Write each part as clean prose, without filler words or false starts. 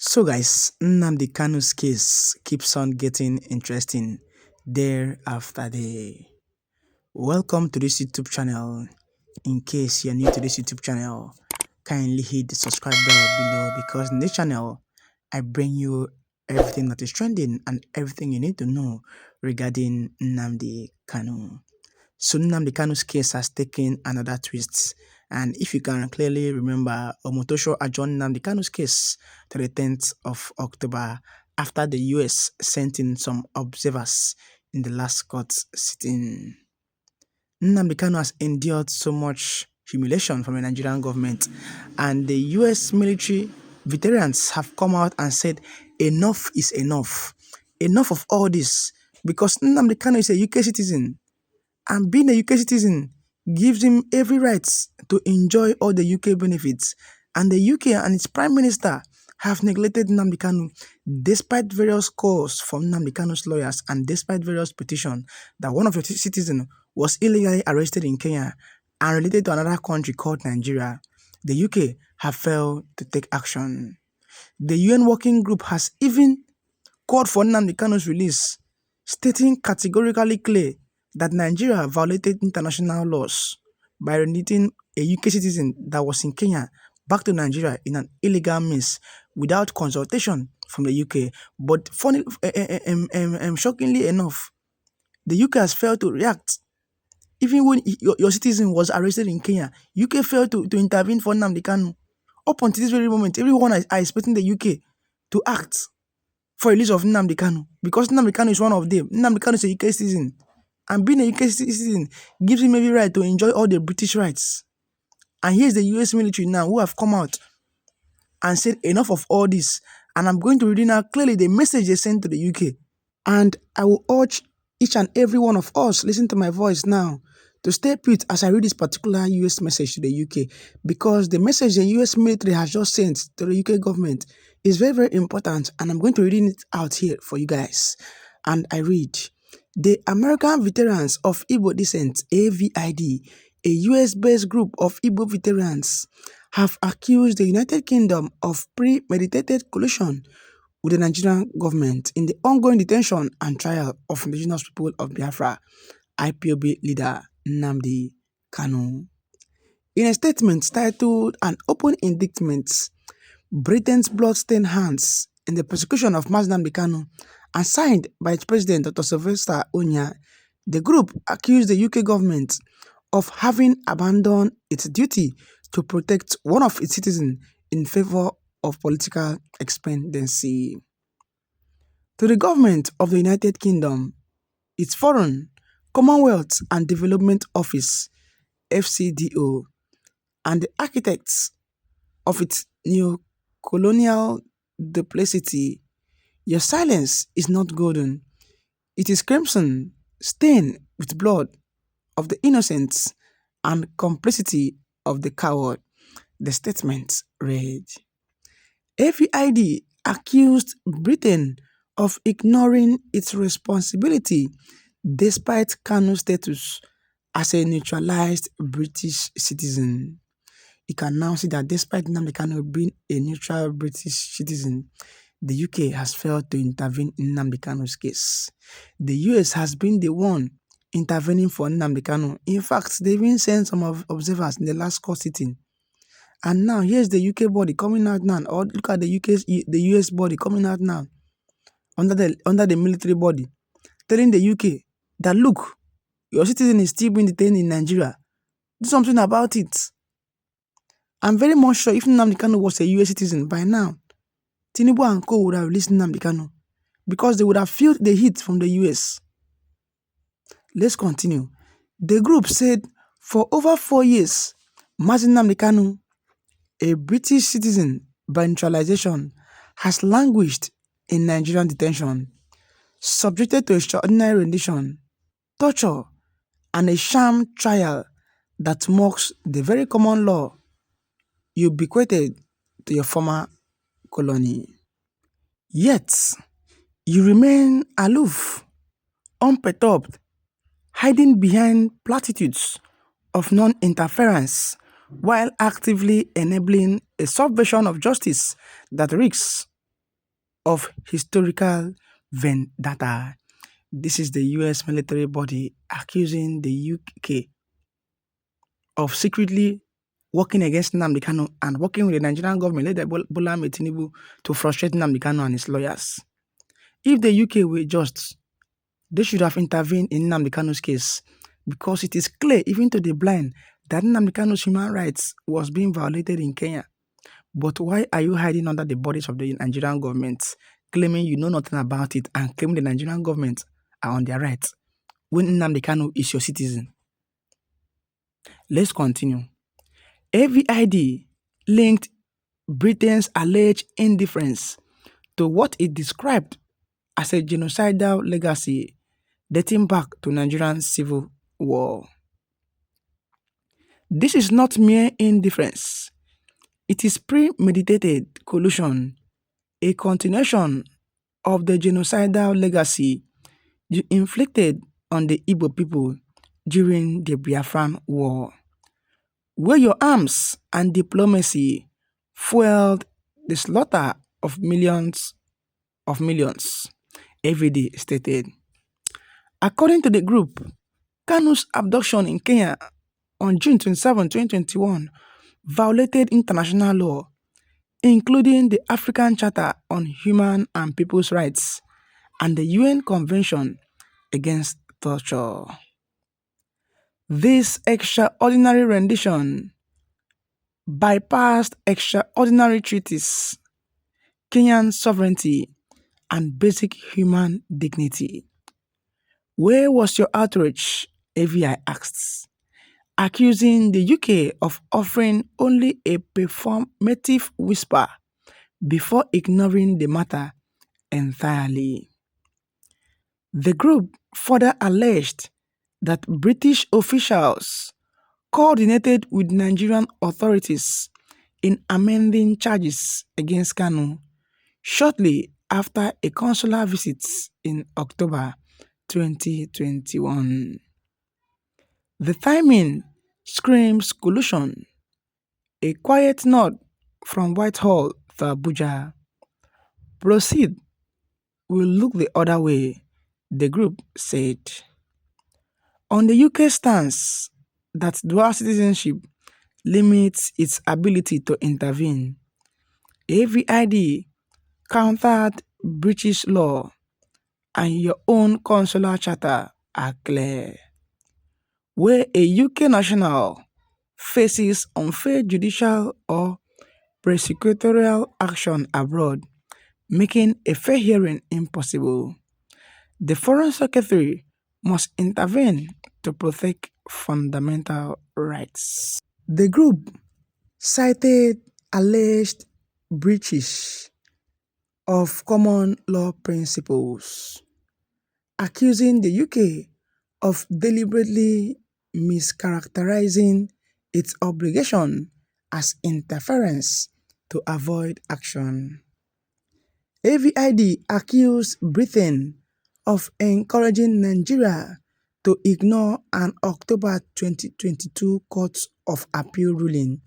So guys, Nnamdi Kanu's case keeps on getting interesting day after day. Welcome to this YouTube channel. In case you're new to this YouTube channel, kindly hit the subscribe bell below because in this channel, I bring you everything that is trending and everything you need to know regarding Nnamdi Kanu. So Nnamdi Kanu's case has taken another twist. And if you can clearly remember, Omotosho adjourned Nnamdi Kanu's case to the 10th of October after the US sent in some observers in the last court sitting. Nnamdi Kanu has endured so much humiliation from the Nigerian government, and the US military veterans have come out and said enough is enough. Enough of all this, because Nnamdi Kanu is a UK citizen. And being a UK citizen gives him every right to enjoy all the UK benefits. And the UK and its Prime Minister have neglected Nnamdi Kanu despite various calls from Nnamdi Kanu's lawyers and despite various petitions that one of your citizens was illegally arrested in Kenya and related to another country called Nigeria. The UK have failed to take action. The UN working group has even called for Nnamdi Kanu's release, stating categorically clear that Nigeria violated international laws by remitting a UK citizen that was in Kenya back to Nigeria in an illegal means without consultation from the UK. But shockingly enough, the UK has failed to react. Even when your citizen was arrested in Kenya, UK failed to intervene for Nnamdi Kanu. Up until this very moment, everyone is expecting the UK to act for release of Nnamdi Kanu because Nnamdi Kanu is one of them. Nnamdi Kanu is a UK citizen. And being a UK citizen gives him every right to enjoy all the British rights. And here's the US military now who have come out and said enough of all this. And I'm going to read now clearly the message they sent to the UK. And I will urge each and every one of us, listen to my voice now, to stay put as I read this particular US message to the UK. Because the message the US military has just sent to the UK government is very, very important. And I'm going to read it out here for you guys. And I read: the American Veterans of Igbo Descent, AVID, a US-based group of Igbo veterans, have accused the United Kingdom of premeditated collusion with the Nigerian government in the ongoing detention and trial of indigenous people of Biafra, IPOB leader Nnamdi Kanu. In a statement titled "An Open Indictment, Britain's Bloodstained Hands in the Persecution of Mass Nnamdi Kanu," and signed by its president, Dr. Sylvester Onya, the group accused the UK government of having abandoned its duty to protect one of its citizens in favor of political expediency. To the government of the United Kingdom, its Foreign, Commonwealth and Development Office, FCDO, and the architects of its neo-colonial duplicity, your silence is not golden. It is crimson, stained with blood of the innocents and complicity of the coward, the statement read. AVID accused Britain of ignoring its responsibility despite Kanu's status as a naturalized British citizen. You can now see that despite Nnamdi Kanu being a neutral British citizen, the UK has failed to intervene in Nnamdi Kanu's case. The US has been the one intervening for Nnamdi Kanu. In fact, they even sent some observers in the last court sitting. And now here's the UK body coming out now. Or look at the US body coming out now under the military body, telling the UK that look, your citizen is still being detained in Nigeria. Do something about it. I'm very much sure if Nnamdi Kanu was a US citizen by now, Tinubu and co would have released Nnamdi Kanu because they would have felt the heat from the US. Let's continue. The group said for over 4 years, Nnamdi Kanu, a British citizen by naturalization, has languished in Nigerian detention, subjected to extraordinary rendition, torture, and a sham trial that mocks the very common law you bequeathed to your former colony. Yet, you remain aloof, unperturbed, hiding behind platitudes of non-interference while actively enabling a subversion of justice that risks of historical vendetta. This is the US military body accusing the UK of secretly working against Nnamdi Kanu and working with the Nigerian government led by Bola Tinubu to frustrate Nnamdi Kanu and his lawyers. If the UK were just, they should have intervened in Nnamdi Kanu's case because it is clear, even to the blind, that Nnamdi Kanu's human rights was being violated in Kenya. But why are you hiding under the borders of the Nigerian government, claiming you know nothing about it and claiming the Nigerian government are on their right when Nnamdi Kanu is your citizen? Let's continue. AVID linked Britain's alleged indifference to what it described as a genocidal legacy dating back to Nigerian civil war. This is not mere indifference. It is premeditated collusion, a continuation of the genocidal legacy you inflicted on the Igbo people during the Biafran War, where your arms and diplomacy fueled the slaughter of millions, AVD stated. According to the group, Kanu's abduction in Kenya on June 27, 2021 violated international law, including the African Charter on Human and People's Rights and the UN Convention against Torture. This extraordinary rendition bypassed extraordinary treaties, Kenyan sovereignty, and basic human dignity. Where was your outrage? AVI asked, accusing the UK of offering only a performative whisper before ignoring the matter entirely. The group further alleged that British officials coordinated with Nigerian authorities in amending charges against Kanu shortly after a consular visit in October 2021. The timing screams collusion. A quiet nod from Whitehall to Abuja. Proceed will look the other way, the group said. On the UK stance that dual citizenship limits its ability to intervene, AVID countered British law and your own consular charter are clear. Where a UK national faces unfair judicial or prosecutorial action abroad, making a fair hearing impossible, the Foreign Secretary must intervene to protect fundamental rights. The group cited alleged breaches of common law principles, accusing the UK of deliberately mischaracterizing its obligation as interference to avoid action. AVID accused Britain of encouraging Nigeria to ignore an October 2022 Court of Appeal ruling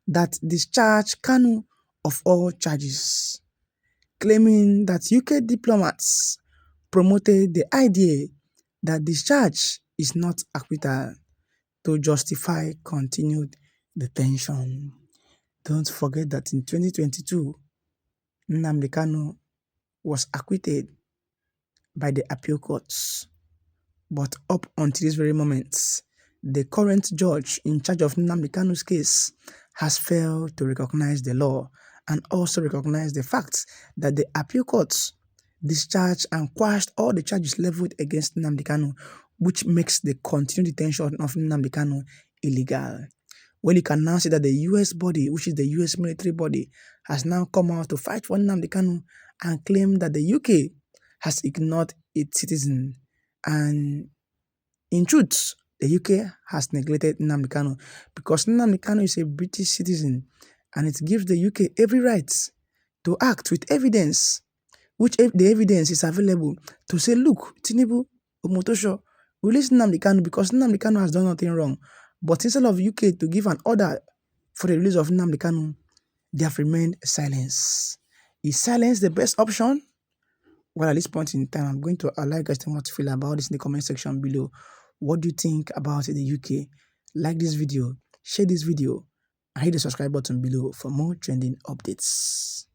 that discharged Kanu of all charges, claiming that UK diplomats promoted the idea that discharge is not acquittal to justify continued detention. Don't forget that in 2022, Nnamdi Kanu was acquitted by the appeal courts. But up until this very moment, the current judge in charge of Nnamdi Kanu's case has failed to recognize the law and also recognize the fact that the appeal courts discharged and quashed all the charges leveled against Nnamdi Kanu, which makes the continued detention of Nnamdi Kanu illegal. Well, you can now see that the US body, which is the US military body, has now come out to fight for Nnamdi Kanu and claim that the UK has ignored its citizen. And in truth, the UK has neglected Nnamdi Kanu because Nnamdi Kanu is a British citizen and it gives the UK every right to act with evidence, which the evidence is available to say, look, Tinubu, Omotosho, release Nnamdi Kanu because Nnamdi Kanu has done nothing wrong. But instead of UK to give an order for the release of Nnamdi Kanu, they have remained silent. Is silence the best option? Well, at this point in time, I'm going to allow you guys to know what to feel about this in the comment section below. What do you think about the UK? Like this video, share this video, and hit the subscribe button below for more trending updates.